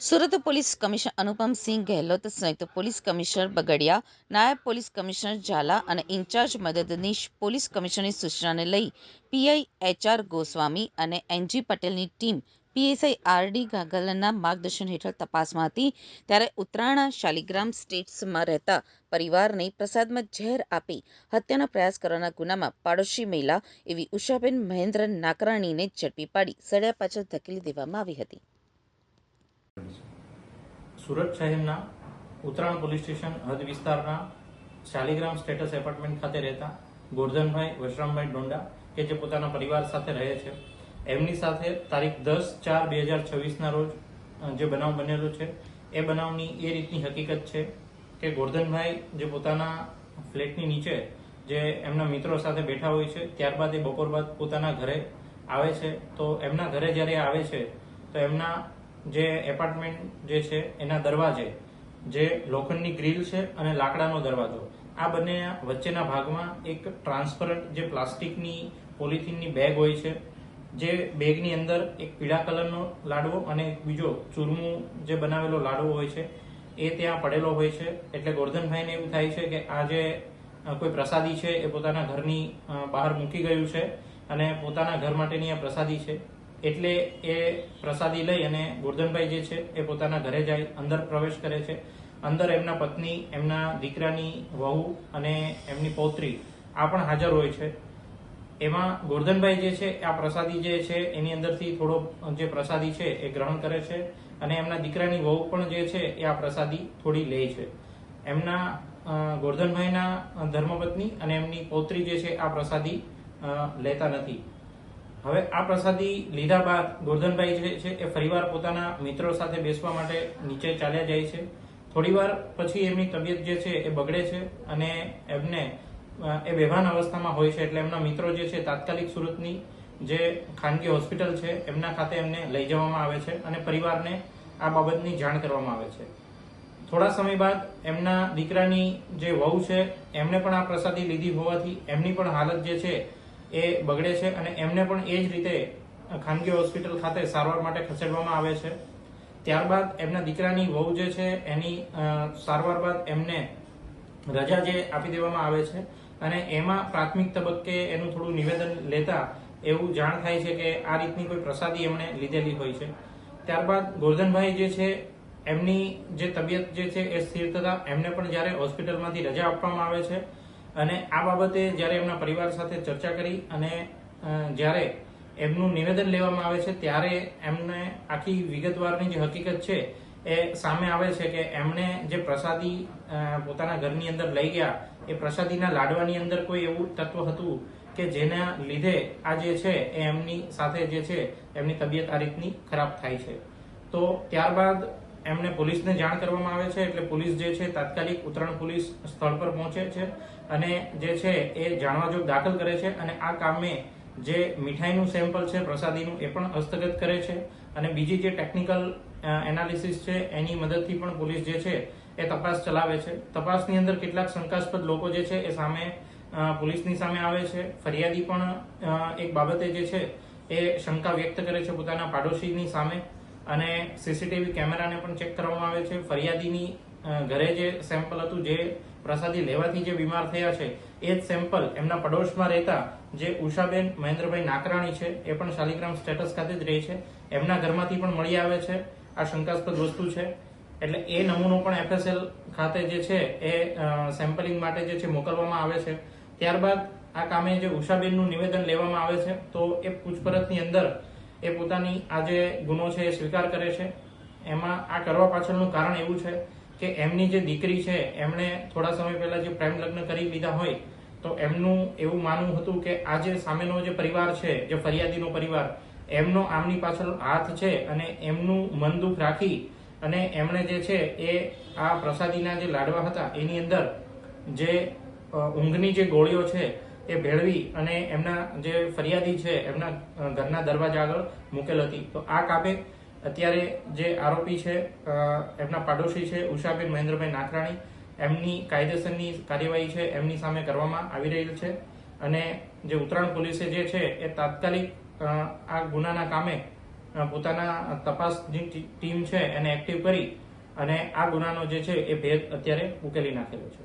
Surat police commissioner અનુપમ સિંહ ગેહલોત, સંયુક્ત police commissioner Bagadiya, નાયબ police commissioner Jhala અને ઇન્ચાર્જ મદદનીશ પોલીસ કમિશનરની સૂચનાને લઈ પીઆઈ એચઆર ગોસ્વામી અને એનજી પટેલની ટીમ પીએસઆઈ આરડી ગાગલના માર્ગદર્શન હેઠળ તપાસમાં હતી. ત્યારે ઉત્તરાણા શાલિગ્રામ સ્ટેટ્સમાં રહેતા પરિવારને પ્રસાદમાં ઝેર આપી હત્યાનો પ્રયાસ કરવાના ગુનામાં પાડોશી મહિલા એવી ઉષાબેન મહેન્દ્ર નાકરાણીને ઝડપી પાડી સળિયા પાછળ ધકેલી દેવામાં આવી હતી. સુરત શહેરના ઉત્તરાણ પોલીસ સ્ટેશન હદ વિસ્તારના શાલિગ્રામ સ્ટેટસ એપાર્ટમેન્ટ ખાતે રહેતા ગોરધનભાઈ વશરામભાઈ ડોંડા કે જે પોતાના પરિવાર સાથે રહે છે, એમની સાથે તારીખ 10/4/2026ના રોજ જે બનાવ બનેલો છે એ બનાવની એ રીતની હકીકત છે કે ગોરધનભાઈ જે પોતાના ફ્લેટની નીચે જે એમના મિત્રો સાથે બેઠા હોય છે, ત્યારબાદ એ બપોર બાદ પોતાના ઘરે આવે છે. તો એમના ઘરે જ્યારે આવે છે તો એમના જે એપાર્ટમેન્ટ જે છે એના દરવાજે જે લોખંડની ગ્રીલ છે અને લાકડાનો દરવાજો, આ બંને વચ્ચેના ભાગમાં એક ટ્રાન્સપરન્ટ જે પ્લાસ્ટિકની પોલિથીનની બેગ હોય છે, જે બેગની અંદર એક પીળા કલરનો લાડવો અને બીજો ચૂરમું જે બનાવેલો લાડવો હોય છે એ ત્યાં પડેલો હોય છે. એટલે ગોરધનભાઈને એવું થાય છે કે આ જે કોઈ પ્રસાદી છે એ પોતાના ઘરની બહાર મૂકી ગયું છે અને પોતાના ઘર માટેની આ પ્રસાદી છે. એટલે એ પ્રસાદી લઈ અને ગોરધનભાઈ જે છે એ પોતાના ઘરે જાય, અંદર પ્રવેશ કરે છે. અંદર એમના પત્ની, એમના દીકરાની વહુ અને એમની પૌત્રી આ પણ હાજર હોય છે. એમાં ગોરધનભાઈ જે છે આ પ્રસાદી જે છે એની અંદરથી થોડો જે પ્રસાદી છે એ ગ્રહણ કરે છે અને એમના દીકરાની વહુ પણ જે છે એ આ પ્રસાદી થોડી લે છે. એમના ગોરધનભાઈના ધર્મપત્ની અને એમની પૌત્રી જે છે આ પ્રસાદી લેતા નથી. હવે આ પ્રસાદી લીધા બાદ ગોરધનભાઈ જે છે એ ફરીવાર પોતાના મિત્રો સાથે બેસવા માટે નીચે ચાલ્યા જાય છે. થોડીવાર પછી એમની તબિયત જે છે એ બગડે છે અને એમને એ બેભાન અવસ્થામાં હોય છે. એટલે એમના મિત્રો જે છે તાત્કાલિક સુરતની જે ખાનગી હોસ્પિટલ છે એમના ખાતે એમને લઈ જવામાં આવે છે અને પરિવારને આ બાબતની જાણ કરવામાં આવે છે. થોડા સમય બાદ એમના દીકરાની જે વહુ છે એમને પણ આ પ્રસાદી લીધી હોવાથી એમની પણ હાલત જે છે એ બગડે છે અને એમને પણ એ જ રીતે ખાનગી હોસ્પિટલ ખાતે સારવાર માટે ખસેડવામાં આવે છે. ત્યારબાદ એમના દીકરાની વહુ જે છે એની સારવાર બાદ એમને રજા જે આપી દેવામાં આવે છે અને એમાં પ્રાથમિક તબક્કે એનું થોડું નિવેદન લેતા એવું જાણ થાય છે કે આ રીતની કોઈ પ્રસાદી એમણે લીધેલી હોય છે. ત્યારબાદ ગોરધનભાઈ જે છે એમની જે તબિયત જે છે એ સ્થિર થતા એમને પણ જ્યારે હોસ્પિટલમાંથી રજા આપવામાં આવે છે અને આ બાબતે જ્યારે એમના પરિવાર સાથે ચર્ચા કરી અને જ્યારે એમનું નિવેદન લેવામાં આવે છે ત્યારે એમને આખી વિગતવારની જે હકીકત છે એ સામે આવે છે કે એમણે જે પ્રસાદી પોતાના ઘરની અંદર લઈ ગયા એ પ્રસાદીના લાડવાની અંદર કોઈ એવું તત્વ હતું કે જેના લીધે આ જે છે એ એમની સાથે જે છે એમની તબિયત આ રીતની ખરાબ થાય છે. તો ત્યારબાદ એમને પોલીસને જાણ કરવામાં આવે છે. એટલે પોલીસ જે છે તાત્કાલિક ઉત્તરાણ પોલીસ સ્થળ પર પહોંચે છે અને જે છે એ જાણવાજોગ દાખલ કરે છે અને આ કામે જે મીઠાઈનું સેમ્પલ છે પ્રસાદીનું એ પણ હસ્તગત કરે છે અને બીજી જે ટેકનિકલ એનાલિસિસ છે એની મદદથી પણ પોલીસ જે છે એ તપાસ ચલાવે છે. તપાસની અંદર કેટલાક શંકાસ્પદ લોકો જે છે એ સામે પોલીસની સામે આવે છે. ફરિયાદી પણ એક બાબતે જે છે એ શંકા વ્યક્ત કરે છે પોતાના પાડોશીની સામે અને સીસીટીવી કેમેરાને પણ ચેક કરવામાં આવે છે. ફરિયાદીની ઘરે જે સેમ્પલ હતું જે પ્રસાદી લેવાથી જે બીમાર થયા છે એ જ સેમ્પલ એમના પડોશમાં રહેતા જે ઉષાબેન મહેન્દ્રભાઈ નાકરાણી છે એ પણ શાલિગ્રામ સ્ટેટસ ખાતે જ રહે છે, એમના ઘરમાંથી પણ મળી આવે છે. આ શંકાસ્પદ વસ્તુ છે એટલે એ નમૂનો પણ એફએસએલ ખાતે જે છે એ સેમ્પલિંગ માટે જે છે મોકલવામાં આવે છે. ત્યારબાદ આ કામે જે ઉષાબેનનું નિવેદન લેવામાં આવે છે તો એ પૂછપરછની અંદર એ પોતાની આ જે ગુનો છે એ સ્વીકાર કરે છે. એમાં આ કરવા પાછળનું કારણ એવું છે કે એમની જે દીકરી છે એમણે થોડા સમય પહેલા જે પ્રેમ લગ્ન કરી લીધા હોય તો એમનું એવું માનવું હતું કે આ જે સામેનો જે પરિવાર છે, જે ફરિયાદીનો પરિવાર, એમનો આમની પાછળ હાથ છે અને એમનું મન દુઃખ રાખી અને એમણે જે છે એ આ પ્રસાદીના જે લાડવા હતા એની અંદર જે ઊંઘની જે ગોળીઓ છે એ ભેળવી અને એમના જે ફરિયાદી છે એમના ઘરના દરવાજા આગળ મૂકેલ હતી. તો આ કાપે અત્યારે જે આરોપી છે એમના પાડોશી છે ઉષાબેન મહેન્દ્રભાઈ નાકરાણી, એમની કાયદેસરની કાર્યવાહી છે એમની સામે કરવામાં આવી રહી છે અને જે ઉત્તરાણ પોલીસે જે છે એ તાત્કાલિક આ ગુનાના કામે પોતાના તપાસની ટીમ છે એને એક્ટિવ કરી અને આ ગુનાનો જે છે એ ભેદ અત્યારે ઉકેલી નાખેલો છે.